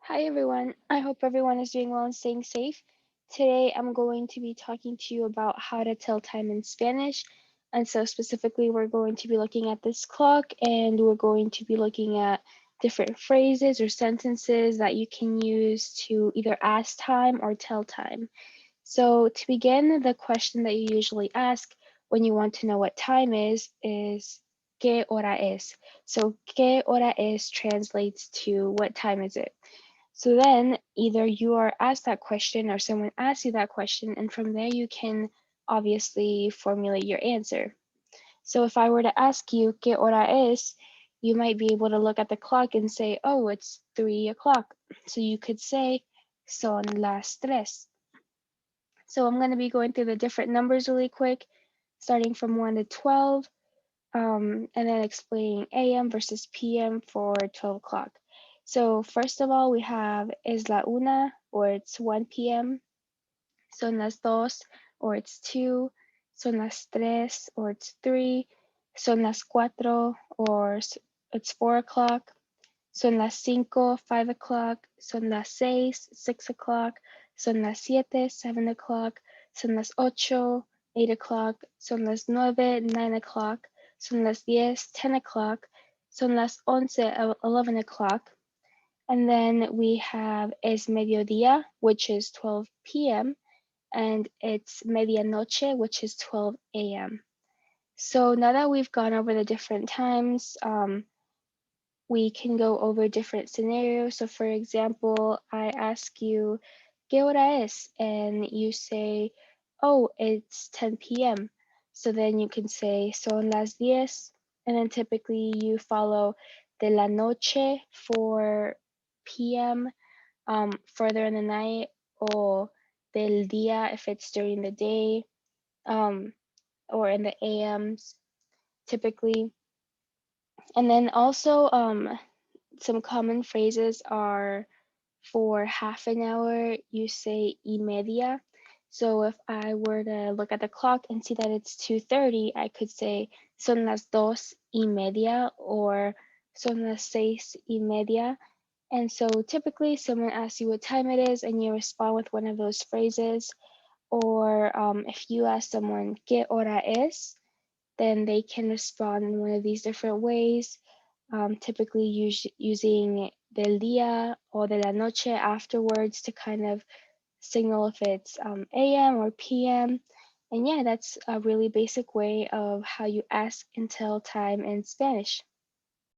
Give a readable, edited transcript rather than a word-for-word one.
Hi everyone, I hope everyone is doing well and staying safe. Today I'm going to be talking to you about how to tell time in Spanish. And so specifically we're going to be looking at this clock and we're going to be looking at different phrases or sentences that you can use to either ask time or tell time. So to begin, the question that you usually ask when you want to know what time is ¿Qué hora es? So ¿Qué hora es translates to what time is it? So then either you are asked that question or someone asks you that question, and from there you can obviously formulate your answer. So if I were to ask you ¿Qué hora es? You might be able to look at the clock and say, oh, it's 3 o'clock. So you could say son las tres. So I'm going to be going through the different numbers really quick, starting from 1 to 12, and then explaining AM versus PM for 12 o'clock. So first of all, we have es la una, or it's 1 p.m. Son las dos, or it's 2. Son las tres, or it's 3. Son las cuatro, or it's 4 o'clock. Son las cinco, 5 o'clock. Son las seis, 6 o'clock. Son las siete, 7 o'clock. Son las ocho, 8 o'clock. Son las nueve, 9 o'clock. Son las 10, 10 o'clock. Son las 11, 11 o'clock. And then we have es mediodía, which is 12 p.m. And it's medianoche, which is 12 a.m. So now that we've gone over the different times, we can go over different scenarios. So for example, I ask you, ¿Qué hora es? And you say, oh, it's 10 p.m. So then you can say, son las 10. And then typically you follow de la noche for p.m. Further in the night, or del día if it's during the day, or in the a.m.s typically. And then also some common phrases are for half an hour, you say y media. So if I were to look at the clock and see that it's 2:30, I could say son las 2:30 or son las 6:30. And so typically someone asks you what time it is and you respond with one of those phrases. Or if you ask someone, ¿Qué hora es? Then they can respond in one of these different ways, typically using del día or de la noche afterwards to kind of signal if it's AM or PM. And yeah, that's a really basic way of how you ask and tell time in Spanish.